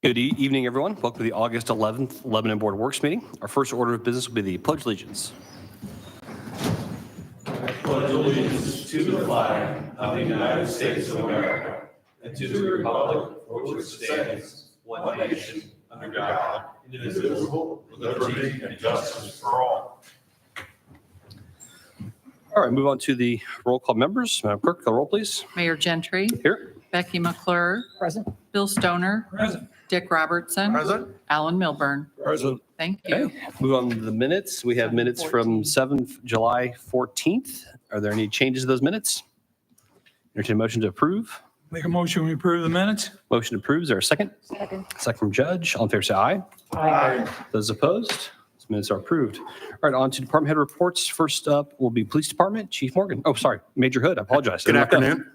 Good evening, everyone. Welcome to the August 11th Lebanon Board of Works meeting. Our first order of business will be the Pledge of Allegiance. I pledge allegiance to the flag of the United States of America and to the republic for which it stands, one nation, under God, indivisible, with liberty and justice for all. All right, move on to the roll call members. Madam Clerk, the roll, please. Mayor Gentry. Here. Becky McClure. Present. Bill Stoner. Present. Dick Robertson. Present. Alan Milburn. Present. Thank you. Okay, move on to the minutes. We have minutes from 7th July 14th. Are there any changes to those minutes? Entertain a motion to approve. Make a motion, we approve the minutes? Motion approved. Is there a second? Second. Second from Judge. All in favor, say aye. Aye. Those opposed? These minutes are approved. All right, on to department head reports. First up will be Police Department, Chief Morgan. Oh, sorry, Major Hood. I apologize. Good afternoon.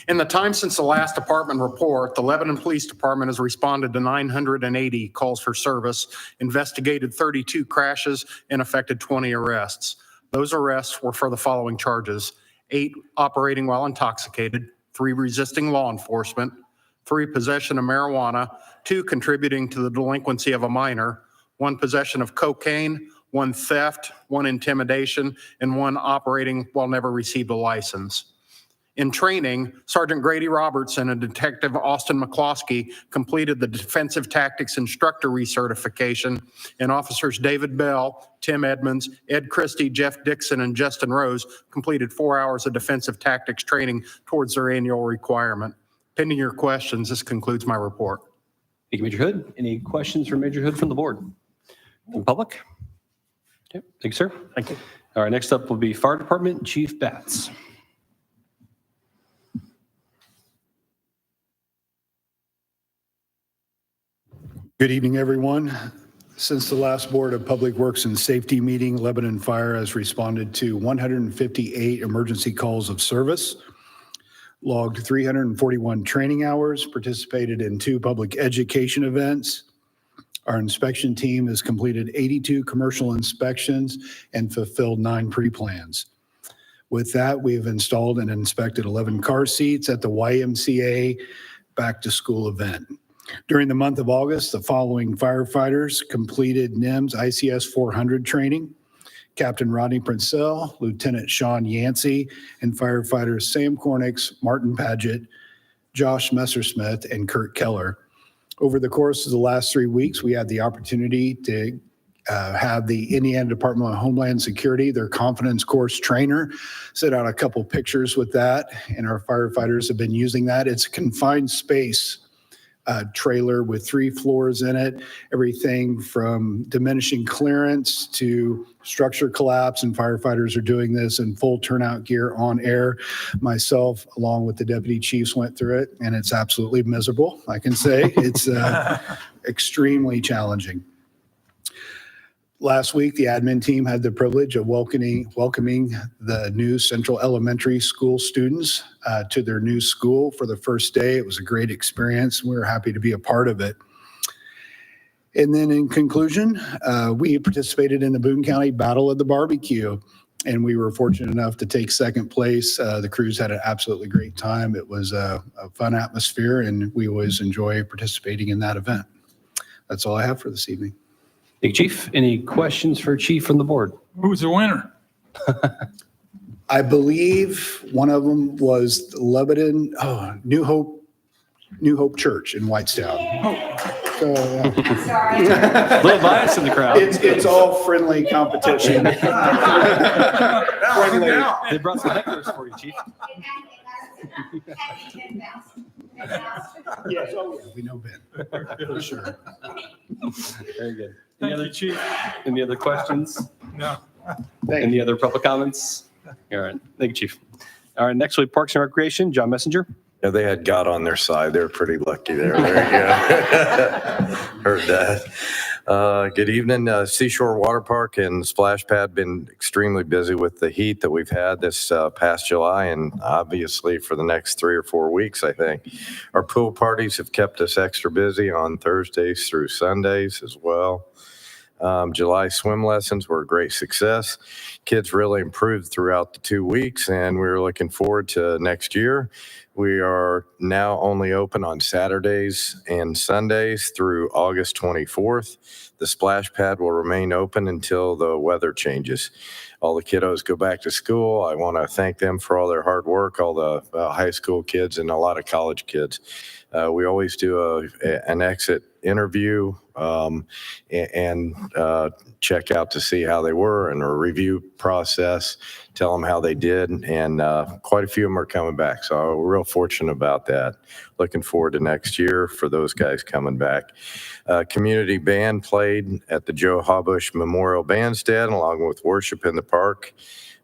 In the time since the last department report, the Lebanon Police Department has responded to 980 calls for service, investigated 32 crashes, and effected 20 arrests. Those arrests were for the following charges: 8 operating while intoxicated, 3 resisting law enforcement, 3 possession of marijuana, 2 contributing to the delinquency of a minor, 1 possession of cocaine, 1 theft, 1 intimidation, and 1 operating while never received a license. In training, Sergeant Grady Robertson and Detective Austin McCloskey completed the Defensive Tactics Instructor recertification, and Officers David Bell, Tim Edmonds, Ed Christie, Jeff Dixon, and Justin Rose completed 4 hours of defensive tactics training towards their annual requirement. Pending your questions, this concludes my report. Thank you, Major Hood. Any questions for Major Hood from the board? From public? Okay, thank you, sir. Thank you. All right, next up will be Fire Department, Chief Batts. Good evening, everyone. Since the last Board of Public Works and Safety meeting, Lebanon Fire has responded to 158 emergency calls of service, logged 341 training hours, participated in 2 public education events. Our inspection team has completed 82 commercial inspections and fulfilled 9 pre-plans. With that, we have installed and inspected 11 car seats at the YMCA Back to School event. During the month of August, the following firefighters completed NIMS ICS 400 training: Captain Rodney Princell, Lieutenant Sean Yancey, and firefighters Sam Cornix, Martin Paget, Josh Messersmith, and Kurt Keller. Over the course of the last 3 weeks, we had the opportunity to have the Indiana Department of Homeland Security, their confidence course trainer, set out a couple pictures with that, and our firefighters have been using that. It's a confined space trailer with 3 floors in it, everything from diminishing clearance to structure collapse, and firefighters are doing this in full turnout gear on air. Myself, along with the deputy chiefs, went through it, and it's absolutely miserable, I can say. It's extremely challenging. Last week, the admin team had the privilege of welcoming the new Central Elementary School students to their new school for the first day. It was a great experience. We were happy to be a part of it. And then in conclusion, we participated in the Boone County Battle of the Barbecue, and we were fortunate enough to take second place. The crews had an absolutely great time. It was a fun atmosphere, and we always enjoy participating in that event. That's all I have for this evening. Thank you, Chief. Any questions for Chief from the board? Who's the winner? I believe one of them was Lebanon, New Hope Church in Whitestown. So, yeah. Sorry. A little bias in the crowd. It's all friendly competition. They brought some hecklers for you, Chief. Yes, oh yeah, we know Ben, for sure. Very good. Thank you, Chief. Any other questions? No. Any other public comments? All right. Thank you, Chief. All right. Next, we have Parks and Recreation. John Messenger. Yeah, they had God on their side. They were pretty lucky there. Heard that. Good evening. Seashore Water Park and Splash Pad been extremely busy with the heat that we've had this past July, and obviously for the next 3 or 4 weeks, I think. Our pool parties have kept us extra busy on Thursdays through Sundays as well. July swim lessons were a great success. Kids really improved throughout the 2 weeks, and we're looking forward to next year. We are now only open on Saturdays and Sundays through August 24th. The splash pad will remain open until the weather changes. All the kiddos go back to school. I want to thank them for all their hard work, all the high school kids and a lot of college kids. We always do an exit interview and check out to see how they were, and a review process, tell them how they did, and quite a few of them are coming back. So we're real fortunate about that. Looking forward to next year for those guys coming back. Community band played at the Joe Hawbush Memorial Bandstand along with worship in the park.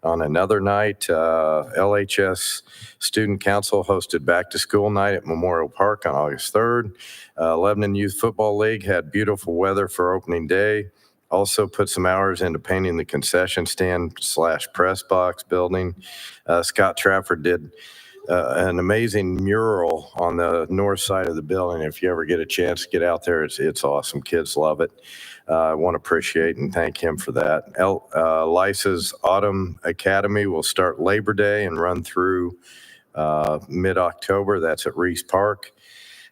On another night, LHS Student Council hosted Back to School Night at Memorial Park on August 3rd. Lebanon Youth Football League had beautiful weather for opening day. Also put some hours into painting the concession stand / press box building. Scott Trafford did an amazing mural on the north side of the building. If you ever get a chance to get out there, it's awesome. Kids love it. I want to appreciate and thank him for that. Lisa's Autumn Academy will start Labor Day and run through mid-October. That's at Reese Park.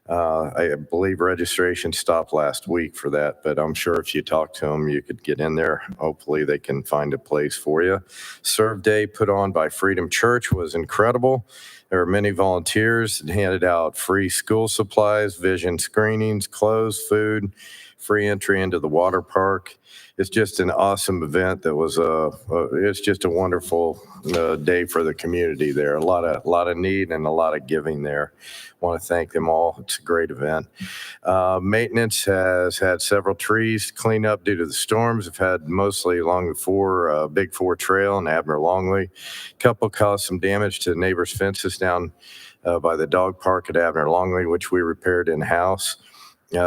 I believe registration stopped last week for that, but I'm sure if you talk to them, you could get in there. Hopefully they can find a place for you. Serve Day put on by Freedom Church was incredible. There were many volunteers that handed out free school supplies, vision screenings, clothes, food, free entry into the water park. It's just an awesome event. That was it's just a wonderful day for the community there. A lot of need and a lot of giving there. Want to thank them all. It's a great event. Maintenance has had several trees cleaned up due to the storms. Have had mostly along the Big Four Trail and Abner Longley. Couple caused some damage to neighbors' fences down by the dog park at Abner Longley, which we repaired in-house.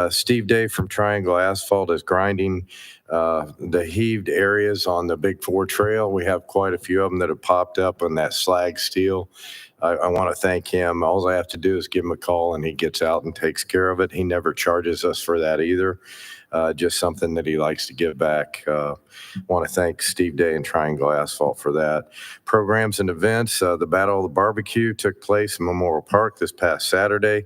Steve Day from Triangle Asphalt is grinding the heaved areas on the Big Four Trail. We have quite a few of them that have popped up on that slag steel. I want to thank him. All I have to do is give him a call and he gets out and takes care of it. He never charges us for that either. Just something that he likes to give back. Want to thank Steve Day and Triangle Asphalt for that. Programs and events. The Battle of the Barbecue took place in Memorial Park this past Saturday.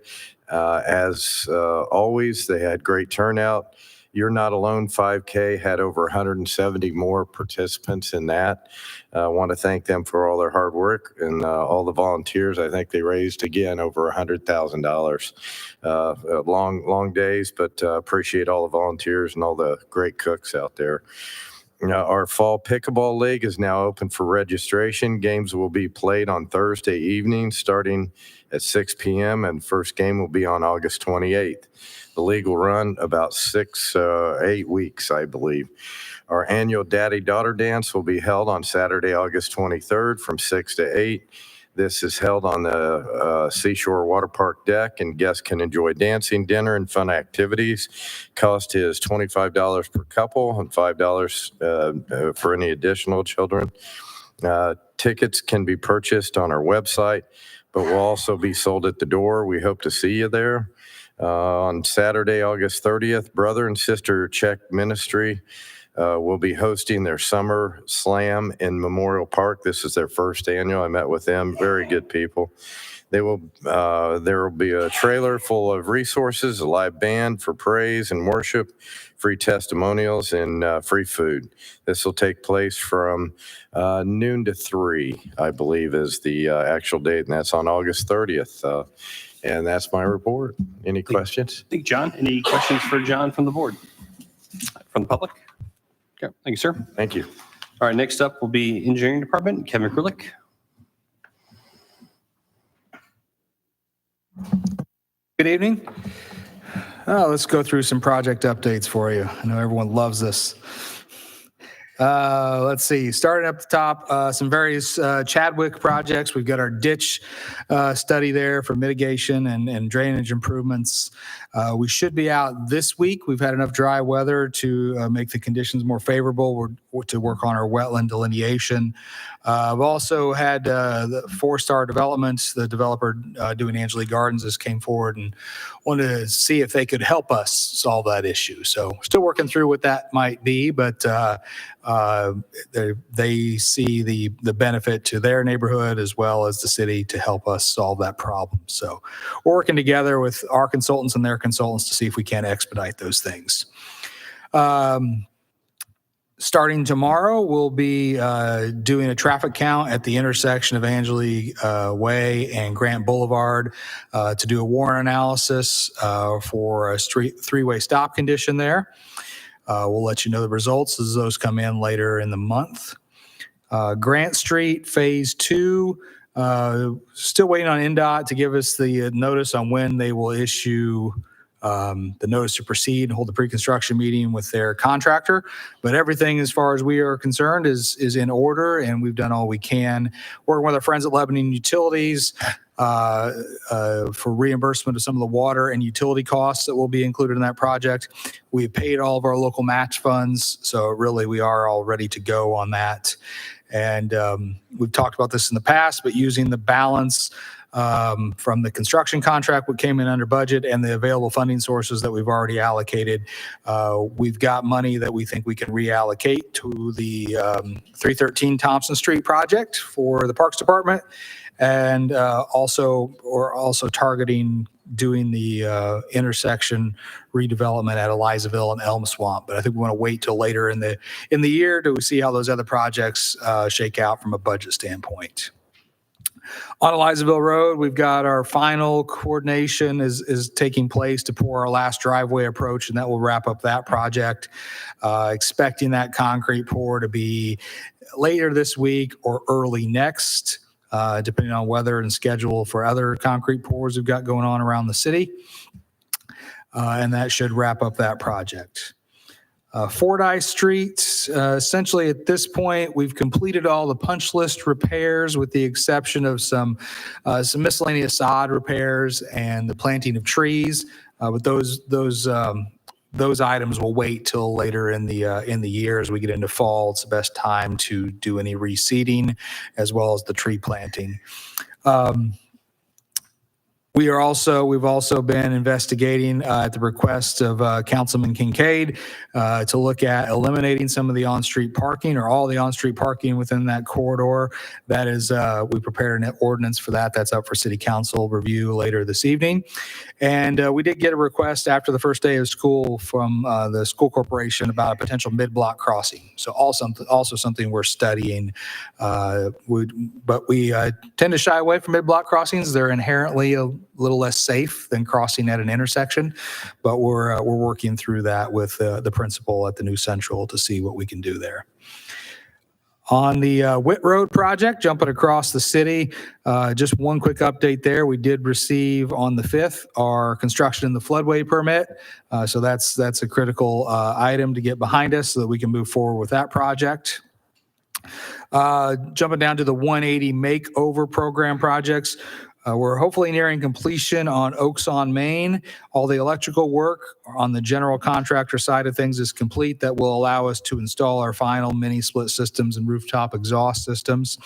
As always, they had great turnout. You're Not Alone 5K had over 170 more participants in that. I want to thank them for all their hard work and all the volunteers. I think they raised, again, over $100,000. Long days, but appreciate all the volunteers and all the great cooks out there. Our Fall Pickleball League is now open for registration. Games will be played on Thursday evening starting at 6 p.m. and first game will be on August 28th. The league will run about 8 weeks, I believe. Our annual Daddy-Daughter Dance will be held on Saturday, August 23rd from 6 to 8. This is held on the Seashore Water Park deck, and guests can enjoy dancing, dinner, and fun activities. Cost is $25 per couple and $5 for any additional children. Tickets can be purchased on our website, but will also be sold at the door. We hope to see you there. On Saturday, August 30th, Brother and Sister Czech Ministry will be hosting their summer slam in Memorial Park. This is their first annual. I met with them. Very good people. There will be a trailer full of resources, a live band for praise and worship, free testimonials, and free food. This will take place from noon to 3, I believe, is the actual date, and that's on August 30th. And that's my report. Any questions? Thank you, John. Any questions for John from the board? From the public? Okay, thank you, sir. Thank you. All right, next up will be Engineering Department, Kevin Krulik. Good evening. Let's go through some project updates for you. I know everyone loves this. Let's see, starting up the top, some various Chadwick projects. We've got our ditch study there for mitigation and drainage improvements. We should be out this week. We've had enough dry weather to make the conditions more favorable to work on our wetland delineation. I've also had the Four Star Developments, the developer doing Angeli Gardens, just came forward and wanted to see if they could help us solve that issue. So still working through what that might be, but they see the benefit to their neighborhood as well as the city to help us solve that problem. So we're working together with our consultants and their consultants to see if we can expedite those things. Starting tomorrow, we'll be doing a traffic count at the intersection of Angeli Way and Grant Boulevard to do a warrant analysis for a three-way stop condition there. We'll let you know the results as those come in later in the month. Grant Street Phase 2, still waiting on NDOT to give us the notice on when they will issue the notice to proceed and hold the pre-construction meeting with their contractor. But everything, as far as we are concerned, is in order, and we've done all we can. Working with our friends at Lebanon Utilities for reimbursement of some of the water and utility costs that will be included in that project. We've paid all of our local match funds, so really we are all ready to go on that. And we've talked about this in the past, but using the balance from the construction contract, what came in under budget, and the available funding sources that we've already allocated, we've got money that we think we can reallocate to the 313 Thompson Street project for the Parks Department, and we're also targeting doing the intersection redevelopment at Elizaville and Elm Swamp. But I think we want to wait till later in the year to see how those other projects shake out from a budget standpoint. On Elizaville Road, we've got our final coordination is taking place to pour our last driveway approach, and that will wrap up that project. Expecting that concrete pour to be later this week or early next, depending on weather and schedule for other concrete pours we've got going on around the city. And that should wrap up that project. Fordyce Street, essentially at this point, we've completed all the punch list repairs with the exception of some miscellaneous sod repairs and the planting of trees. But those items will wait till later in the year as we get into fall. It's the best time to do any reseeding as well as the tree planting. We've also been investigating at the request of Councilman Kincaid to look at eliminating some of the on-street parking or all the on-street parking within that corridor. That is, we prepared an ordinance for that. That's up for City Council review later this evening. And we did get a request after the first day of school from the school corporation about a potential mid-block crossing. So also something we're studying. But we tend to shy away from mid-block crossings. They're inherently a little less safe than crossing at an intersection, but we're working through that with the principal at the new Central to see what we can do there. On the Whit Road project, jumping across the city, just one quick update there. We did receive on the 5th our construction in the floodway permit. So that's a critical item to get behind us so that we can move forward with that project. Jumping down to the 180 makeover program projects. We're hopefully nearing completion on Oaks on Main. All the electrical work on the general contractor side of things is complete. That will allow us to install our final mini split systems and rooftop exhaust systems.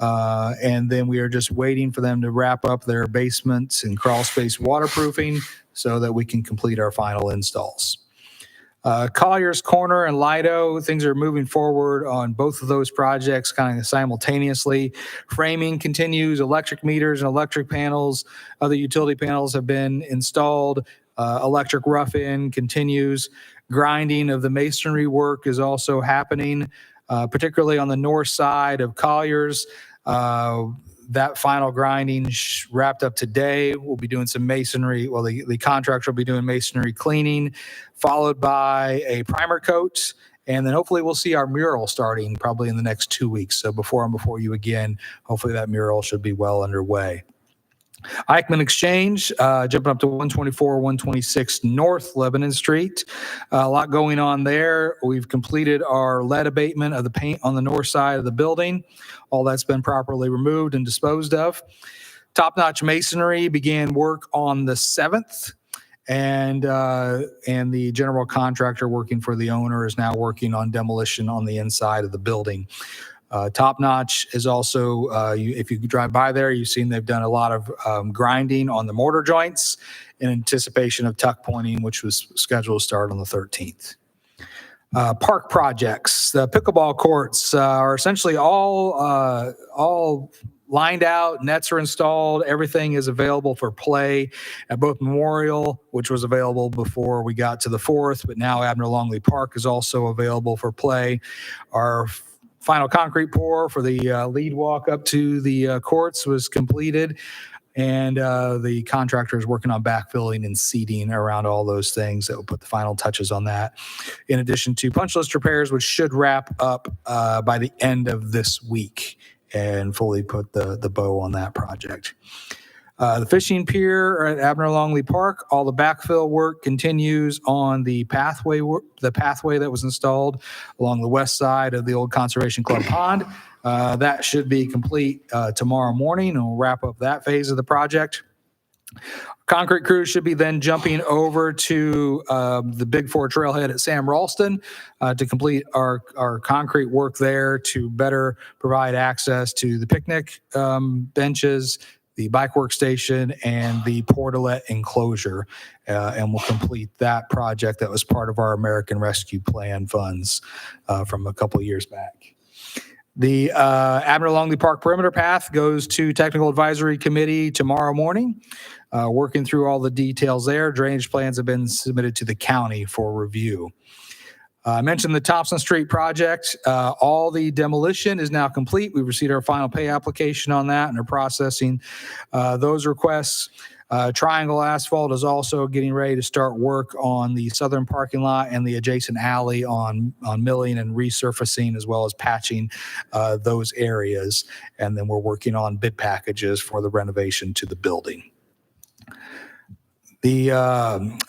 And then we are just waiting for them to wrap up their basements and crawl space waterproofing so that we can complete our final installs. Collier's Corner and Lido, things are moving forward on both of those projects kind of simultaneously. Framing continues, electric meters and electric panels, other utility panels have been installed. Electric rough-in continues. Grinding of the masonry work is also happening, particularly on the north side of Collier's. That final grinding wrapped up today. We'll be doing some masonry. Well, the contractor will be doing masonry cleaning, followed by a primer coat. And then hopefully we'll see our mural starting probably in the next 2 weeks. So before I'm before you again, hopefully that mural should be well underway. Eichmann Exchange, jumping up to 124, 126 North Lebanon Street. A lot going on there. We've completed our lead abatement of the paint on the north side of the building. All that's been properly removed and disposed of. Top Notch Masonry began work on the 7th. And the general contractor working for the owner is now working on demolition on the inside of the building. Top Notch is also, if you drive by there, you've seen they've done a lot of grinding on the mortar joints in anticipation of tuck pointing, which was scheduled to start on the 13th. Park projects, the pickleball courts are essentially all lined out, nets are installed, everything is available for play at both Memorial, which was available before we got to the 4th, but now Abner Longley Park is also available for play. Our final concrete pour for the lead walk up to the courts was completed, and the contractor is working on backfilling and seeding around all those things that will put the final touches on that, in addition to punch list repairs, which should wrap up by the end of this week and fully put the bow on that project. The fishing pier at Abner Longley Park, all the backfill work continues on the pathway that was installed along the west side of the old Conservation Club pond. That should be complete tomorrow morning, and we'll wrap up that phase of the project. Concrete crews should be then jumping over to the Big Four trailhead at Sam Ralston to complete our concrete work there to better provide access to the picnic benches, the bike workstation, and the portalet enclosure. And we'll complete that project that was part of our American Rescue Plan funds from a couple of years back. The Abner Longley Park perimeter path goes to Technical Advisory Committee tomorrow morning. Working through all the details there. Drainage plans have been submitted to the county for review. I mentioned the Thompson Street project. All the demolition is now complete. We've received our final pay application on that and are processing those requests. Triangle Asphalt is also getting ready to start work on the southern parking lot and the adjacent alley on milling and resurfacing, as well as patching those areas. And then we're working on bid packages for the renovation to the building. The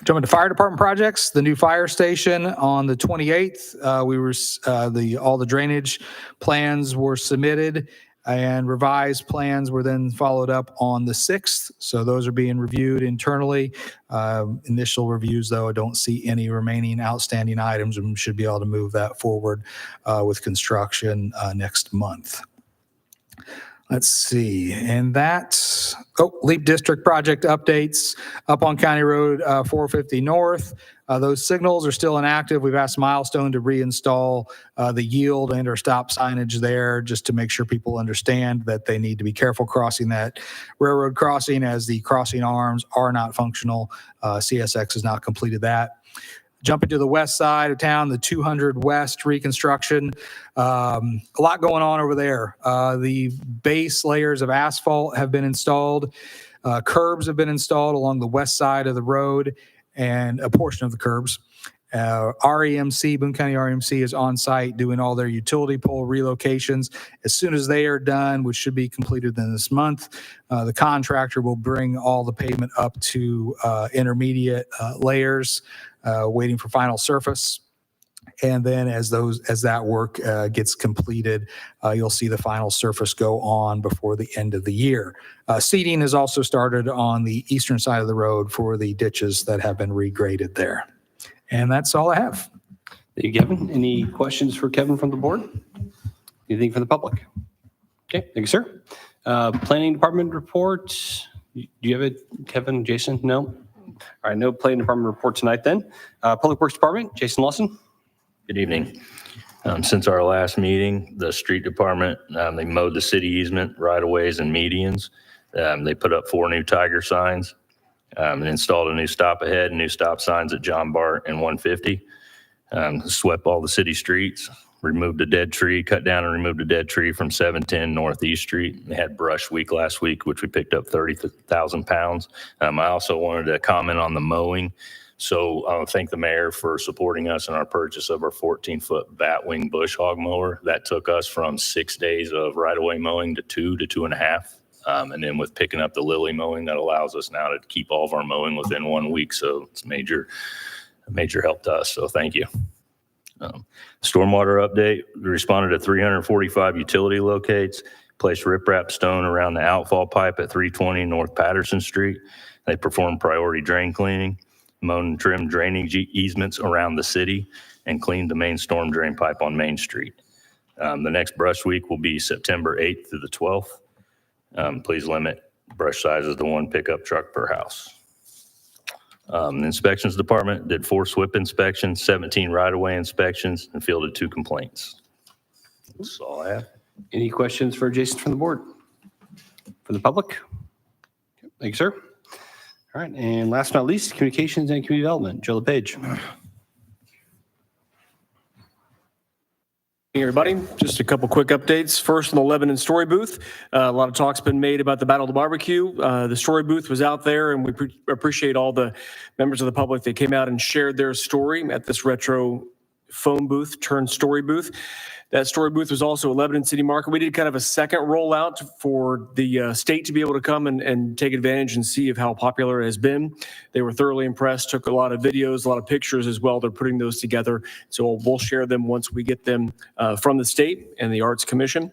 jumping to fire department projects, the new fire station on the 28th, all the drainage plans were submitted and revised plans were then followed up on the 6th. So those are being reviewed internally. Initial reviews, though, I don't see any remaining outstanding items and should be able to move that forward with construction next month. Let's see, and that's, Leap District project updates up on County Road 450 North. Those signals are still inactive. We've asked Milestone to reinstall the yield and or stop signage there just to make sure people understand that they need to be careful crossing that railroad crossing as the crossing arms are not functional. CSX has not completed that. Jumping to the west side of town, the 200 West reconstruction. A lot going on over there. The base layers of asphalt have been installed. Curbs have been installed along the west side of the road and a portion of the curbs. REMC, Boone County REMC is on site doing all their utility pole relocations. As soon as they are done, which should be completed in this month, the contractor will bring all the pavement up to intermediate layers, waiting for final surface. And then as that work gets completed, you'll see the final surface go on before the end of the year. Seeding has also started on the eastern side of the road for the ditches that have been regraded there. And that's all I have. Thank you, Kevin. Any questions for Kevin from the board? Anything from the public? Okay, thank you, sir. Planning Department report. Do you have it, Kevin, Jason? No? All right, no Planning Department report tonight then. Public Works Department, Jason Lawson. Good evening. Since our last meeting, the street department, they mowed the city easement right-of-ways and medians. They put up 4 new tiger signs and installed a new stop ahead and new stop signs at John Bart and 150. Swept all the city streets, removed a dead tree, cut down and removed a dead tree from 710 Northeast Street. They had brush week last week, which we picked up 30,000 pounds. I also wanted to comment on the mowing. So I want to thank the mayor for supporting us in our purchase of our 14-foot batwing bush hog mower. That took us from 6 days of right-of-way mowing to 2 to 2.5 And then with picking up the lily mowing, that allows us now to keep all of our mowing within 1 week. So it's a major help to us. So thank you. Stormwater update, we responded to 345 utility locates, placed riprap stone around the outfall pipe at 320 North Patterson Street. They performed priority drain cleaning, mowed and trimmed drainage easements around the city, and cleaned the main storm drain pipe on Main Street. The next brush week will be September 8th through the 12th. Please limit brush sizes to 1 pickup truck per house. The inspections department did 4 SWIP inspections, 17 right-of-way inspections, and fielded 2 complaints. That's all I have. Any questions for Jason from the board? From the public? Thank you, sir. All right, and last but not least, communications and community development, Joe LePage. Hey, everybody, just a couple quick updates. First, on the Lebanon Story Booth, a lot of talk's been made about the Battle of the Barbecue. The Story Booth was out there, and we appreciate all the members of the public that came out and shared their story at this retro phone booth turned story booth. That story booth was also at Lebanon City Market. We did kind of a second rollout for the state to be able to come and take advantage and see of how popular it has been. They were thoroughly impressed, took a lot of videos, a lot of pictures as well. They're putting those together. So we'll share them once we get them from the state and the Arts Commission.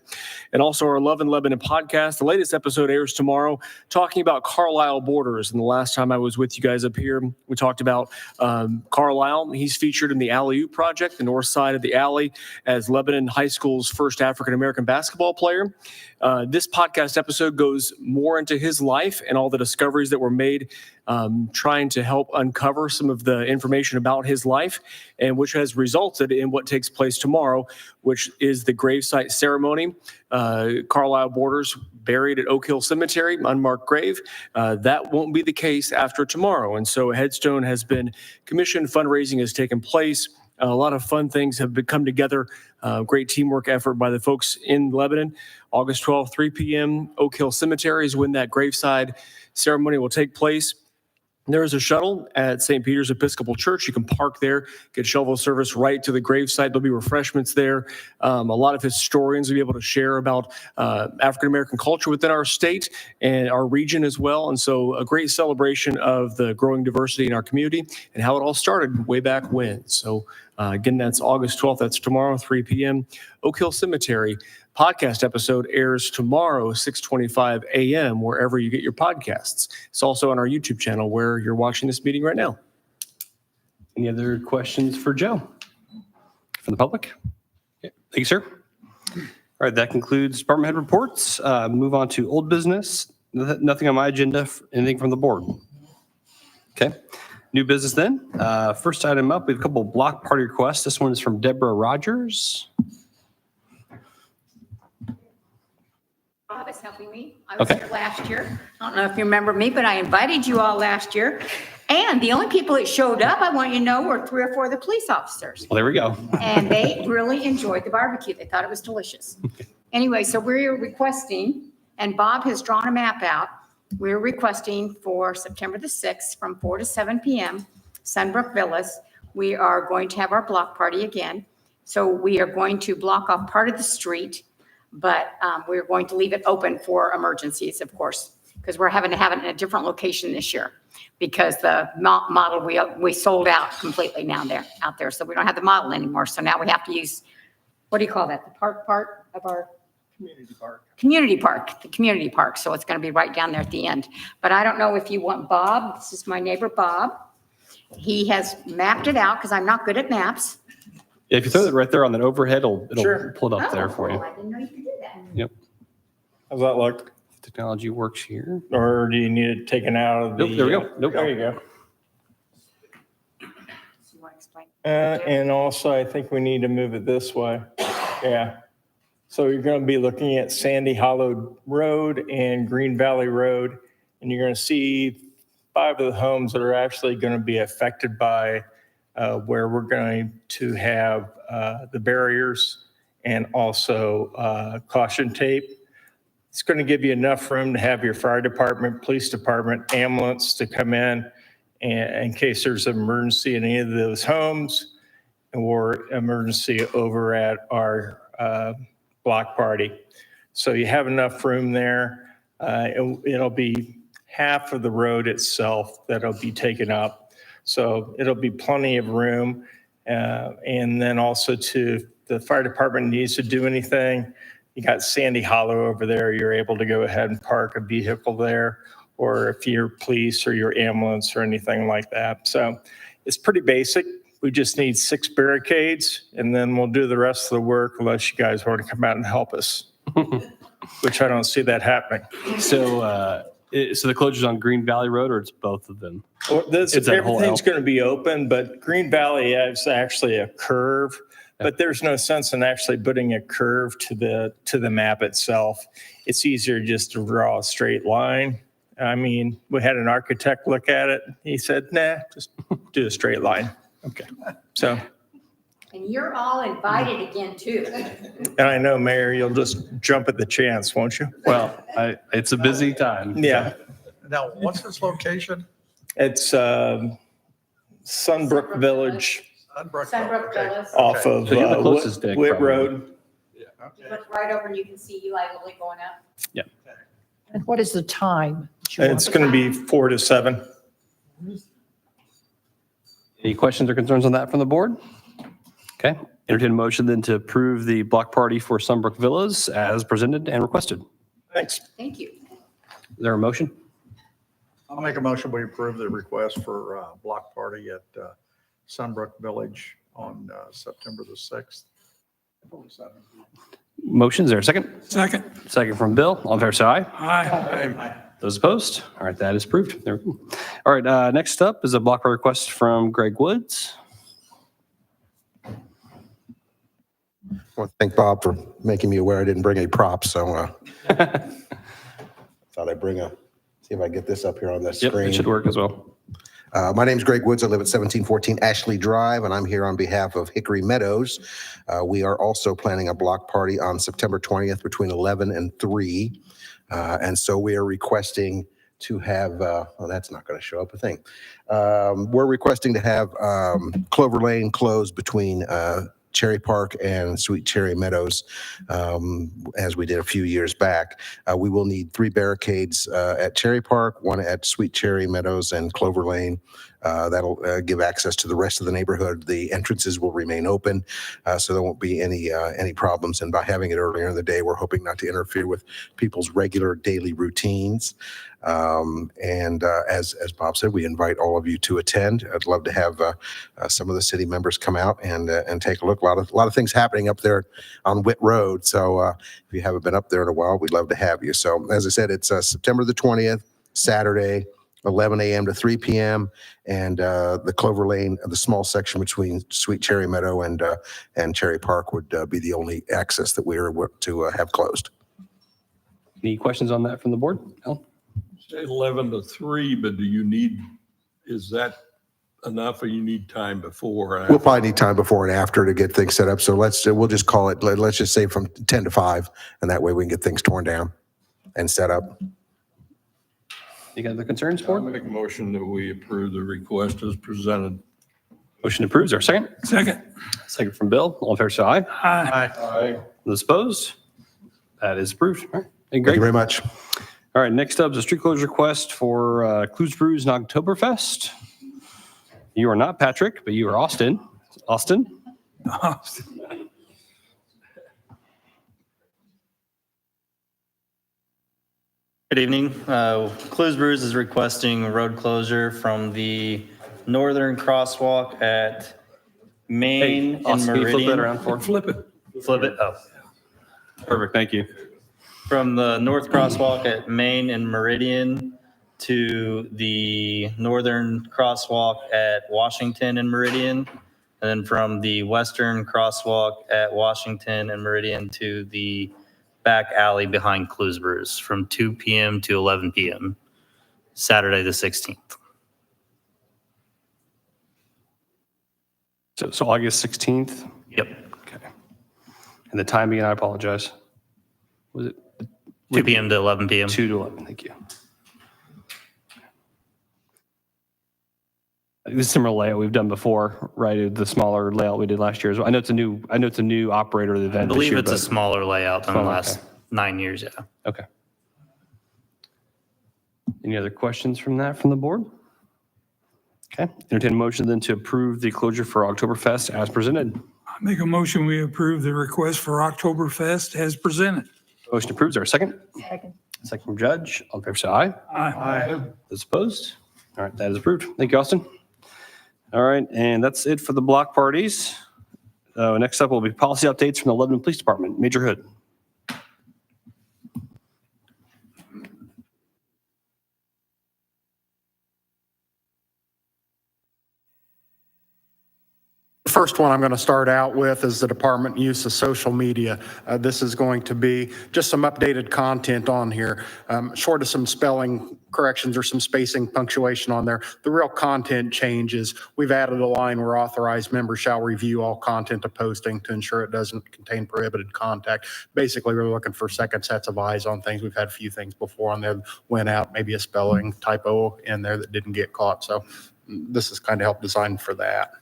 And also our Love in Lebanon podcast. The latest episode airs tomorrow, talking about Carlisle borders. And the last time I was with you guys up here, we talked about Carlisle. He's featured in the Alley Oop Project, the north side of the alley, as Lebanon High School's first African-American basketball player. This podcast episode goes more into his life and all the discoveries that were made, trying to help uncover some of the information about his life, and which has resulted in what takes place tomorrow, which is the gravesite ceremony. Carlisle borders buried at Oak Hill Cemetery, unmarked grave. That won't be the case after tomorrow. And so a headstone has been commissioned, fundraising has taken place. A lot of fun things have come together. Great teamwork effort by the folks in Lebanon. August 12th, 3 p.m., Oak Hill Cemetery is when that graveside ceremony will take place. There is a shuttle at St. Peter's Episcopal Church. You can park there, get shuttle service right to the gravesite. There'll be refreshments there. A lot of historians will be able to share about African-American culture within our state and our region as well. And so a great celebration of the growing diversity in our community and how it all started way back when. So again, that's August 12th. That's tomorrow, 3 p.m. Oak Hill Cemetery. Podcast episode airs tomorrow, 6:25 a.m., wherever you get your podcasts. It's also on our YouTube channel where you're watching this meeting right now. Any other questions for Joe from the public? Okay. Thank you, sir. All right, that concludes department head reports. Move on to old business. Nothing on my agenda. Anything from the board? Okay. New business then. First item up, we have a couple of block party requests. This one is from Deborah Rogers. Bob is helping me. I was Okay. here last year. I don't know if you remember me, but I invited you all last year. And the only people that showed up, I want you to know, were 3 or 4 of the police officers. Well, there we go. And they really enjoyed the barbecue. They thought it was delicious. Anyway, so we're requesting, and Bob has drawn a map out. We're requesting for September the 6th from 4 to 7 p.m., Sunbrook Villas. We are going to have our block party again. So we are going to block off part of the street, but we're going to leave it open for emergencies, of course, because we're having to have it in a different location this year because the model we sold out completely now out there. So we don't have the model anymore. So now we have to use, what do you call that? The park part of our community park. The community park. So it's going to be right down there at the end. But I don't know if you want Bob. This is my neighbor, Bob. He has mapped it out because I'm not good at maps. Yeah, if you throw it right there on that overhead, it'll Sure. pull it up there for you. I didn't know you could do that. Yep. How's that look? Technology works here. Or do you need it taken out of the? Nope, there we go. Nope. There you go. You want to explain? And also, I think we need to move it this way. Yeah. So you're going to be looking at Sandy Hollow Road and Green Valley Road, and you're going to see 5 of the homes that are actually going to be affected by where we're going to have the barriers and also caution tape. It's going to give you enough room to have your fire department, police department, ambulance to come in in case there's an emergency in any of those homes or emergency over at our block party. So you have enough room there. It'll be half of the road itself that'll be taken up. So it'll be plenty of room. And then also to the fire department needs to do anything. You got Sandy Hollow over there. You're able to go ahead and park a vehicle there, or if you're police or your ambulance or anything like that. So it's pretty basic. We just need 6 barricades, and then we'll do the rest of the work unless you guys want to come out and help us, which I don't see that happening. So the closure's on Green Valley Road, or it's both of them? Well, It's that whole everything's L. going to be open, but Green Valley is actually a curve, but there's no sense in actually putting a curve to the map itself. It's easier just to draw a straight line. I mean, we had an architect look at it. He said, nah, just do a straight line. Okay. So, And you're all invited again, too. and I know, Mayor, you'll just jump at the chance, won't you? Well, it's a busy time. Yeah. Now, what's this location? It's Sunbrook Village Sunbrook Villas. off of So you're the closest, Dick, Whit probably. Road. You look right over and you can see Eli Lilly going up. And what is the time? that you It's want? going to be 4 to 7. Any questions or concerns on that from the board? Okay. Entertain a motion then to approve the block party for Sunbrook Villas as presented and requested. Is Thanks. Thank you. there a motion? I'll make a motion, we approve the request for block party at Sunbrook Village on September the 6th. Motion, is there a second? Second. Second from Bill. All in favor, say aye. Aye. Those opposed? All right, that is approved. There we go. All right, next up is a block party request from Greg Woods. I want to thank Bob for making me aware I didn't bring any props, so thought I'd see if I get this up here on the Yep, screen. it should work as well. My name's Greg Woods. I live at 1714 Ashley Drive, and I'm here on behalf of Hickory Meadows. We are also planning a block party on September 20th between 11 and 3. And so we are requesting to have, that's not going to show up a thing. We're requesting to have Clover Lane closed between Cherry Park and Sweet Cherry Meadows, as we did a few years back. We will need 3 barricades at Cherry Park, 1 at Sweet Cherry Meadows and Clover Lane. That'll give access to the rest of the neighborhood. The entrances will remain open, so there won't be any problems. And by having it earlier in the day, we're hoping not to interfere with people's regular daily routines. As Bob said, we invite all of you to attend. I'd love to have some of the city members come out and take a look. A lot of things happening up there on Whit Road. So if you haven't been up there in a while, we'd love to have you. So as I said, it's September the 20th, Saturday, 11 a.m. to 3 p.m. And the Clover Lane, the small section between Sweet Cherry Meadow and Cherry Park would be the only access that we are to have closed. Any questions on that from the board? Alan? Say 11 to 3, but is that enough or you need time before? We'll probably need time before and after to get things set up. So we'll just call it, let's just say from 10 to 5. And that way we can get things torn down and set up. You got other concerns, I'll board? make a motion that we approve the request as presented. Motion approved. Is there a second? Second. Second from Bill. All in favor, say aye. Aye. Aye. Those opposed? That is approved. All right. Hey, Thank Greg. you very much. All right, next up is a street closure request for Clues Brews and Oktoberfest. You are not Patrick, but you are Austin. Austin? Good evening. Clues Brews is requesting road closure from the northern crosswalk at Main and Austin, can you flip that Meridian. around for? Flip it. Flip it. Oh. Perfect, thank you. From the north crosswalk at Main and Meridian to the northern crosswalk at Washington and Meridian. And then from the western crosswalk at Washington and Meridian to the back alley behind Clues Brews from 2 p.m. to 11 p.m. Saturday the 16th. So August 16th? Yep. Okay. And the timing, I apologize. Was it 2 p.m. to 11 p.m. 2 to 11? Thank you. This is similar layout we've done before, right? The smaller layout we did last year. I know it's a new operator of the I event this believe year, it's a but- smaller layout than the Oh, last okay. 9 years, yeah. Okay. Any other questions from the board? Okay, entertain a motion then to approve the closure for Oktoberfest as presented. I make a motion, we approve the request for Oktoberfest as presented. Motion approved. Is there a second? Second. Second from Judge. All in favor, say aye. Aye. Those opposed? All right, that is approved. Thank you, Austin. All right, and that's it for the block parties. Next up will be policy updates from the Lebanon Police Department. Major Hood. The first one I'm going to start out with is the department use of social media. This is going to be just some updated content on here, short of some spelling corrections or some spacing punctuation on there. The real content changes. We've added a line where authorized members shall review all content of posting to ensure it doesn't contain prohibited contact. Basically, we're looking for second sets of eyes on things. We've had a few things before on there went out, maybe a spelling typo in there that didn't get caught. So this is kind of help design for that.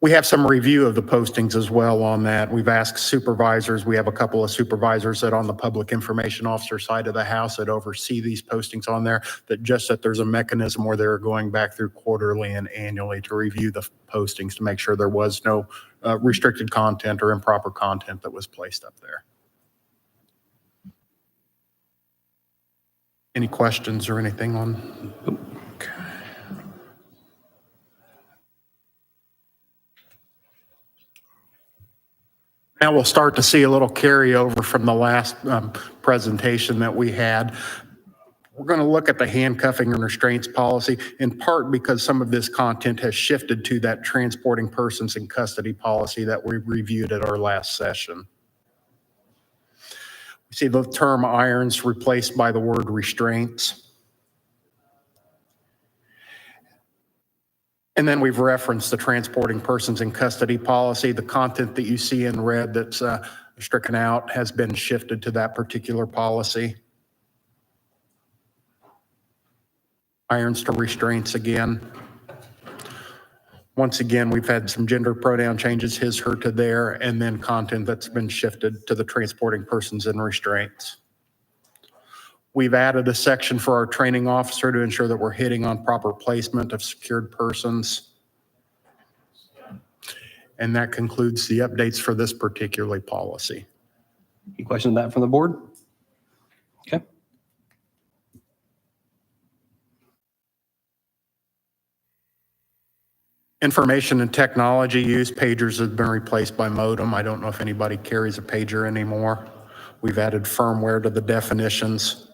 We have some review of the postings as well on that. We've asked supervisors. We have a couple of supervisors that on the public information officer side of the house that oversee these postings on there, that there's a mechanism where they're going back through quarterly and annually to review the postings to make sure there was no restricted content or improper content that was placed up there. Any questions or anything on? Okay. Now we'll start to see a little carryover from the last presentation that we had. We're going to look at the handcuffing and restraints policy, in part because some of this content has shifted to that transporting persons in custody policy that we reviewed at our last session. We see the term irons replaced by the word restraints. And then we've referenced the transporting persons in custody policy. The content that you see in red that's stricken out has been shifted to that particular policy. Irons to restraints again. Once again, we've had some gender pronoun changes, his, her to their, and then content that's been shifted to the transporting persons in restraints. We've added a section for our training officer to ensure that we're hitting on proper placement of secured persons. And that concludes the updates for this particular policy. Any questions on that from the board? Okay. Information and technology use, pagers have been replaced by modem. I don't know if anybody carries a pager anymore. We've added firmware to the definitions.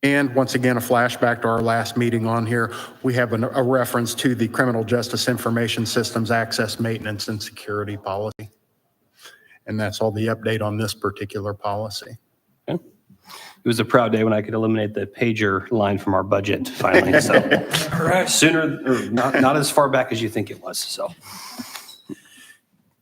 And once again, a flashback to our last meeting on here, we have a reference to the Criminal Justice Information Systems Access Maintenance and Security Policy. And that's all the update on this particular policy. Okay. It was a proud day when I could eliminate the pager line from our budget finally. So sooner, or not as far back as you think it was. So.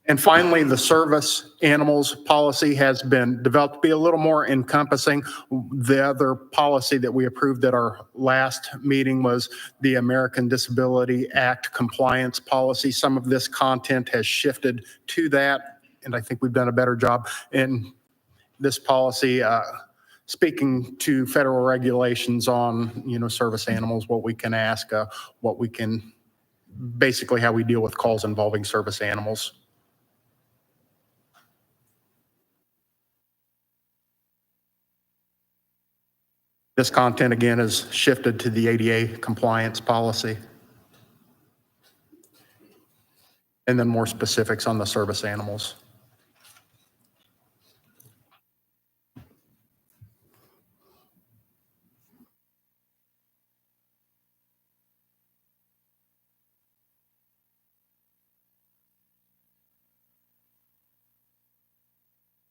And finally, the service animals policy has been developed to be a little more encompassing. The other policy that we approved at our last meeting was the American Disability Act compliance policy. Some of this content has shifted to that, and I think we've done a better job in this policy, speaking to federal regulations on, service animals, what we can ask, what we can, basically how we deal with calls involving service animals. This content, again, is shifted to the ADA compliance policy. And then more specifics on the service animals.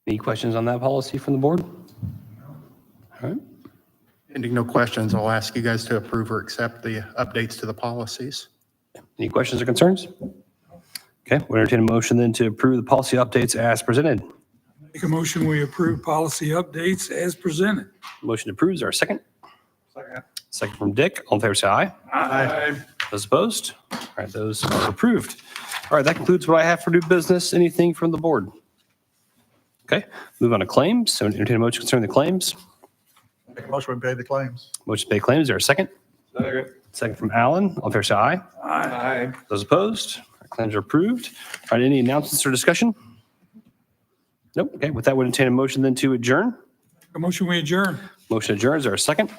Any questions on that policy from the board? All right. Pending no questions, I'll ask you guys to approve or accept the updates to the policies. Any questions or concerns? Okay, we'll entertain a motion then to approve the policy updates as presented. Make a motion, we approve policy updates as presented. Motion approves. Our second. Second from Dick. All in favor, say aye. Aye. Those opposed? All right, those are approved. All right, that concludes what I have for new business. Anything from the board? Okay, move on to claims. So entertain a motion concerning the claims. Make a motion, we pay the claims. Motion to pay claims. Is there a second? Second from Alan. All fair say aye. Aye. Those opposed? Claims are approved. All right, any announcements or discussion? Nope. Okay, with that, would entertain a motion then to adjourn. A motion, we adjourn. Motion adjourns. Is there a second?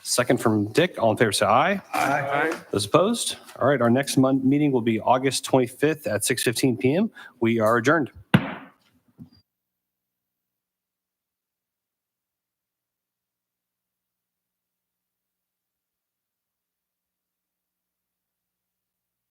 Second from Dick. All in favor, say aye. Aye. Those opposed? All right, our next meeting will be August 25th at 6:15 PM. We are adjourned.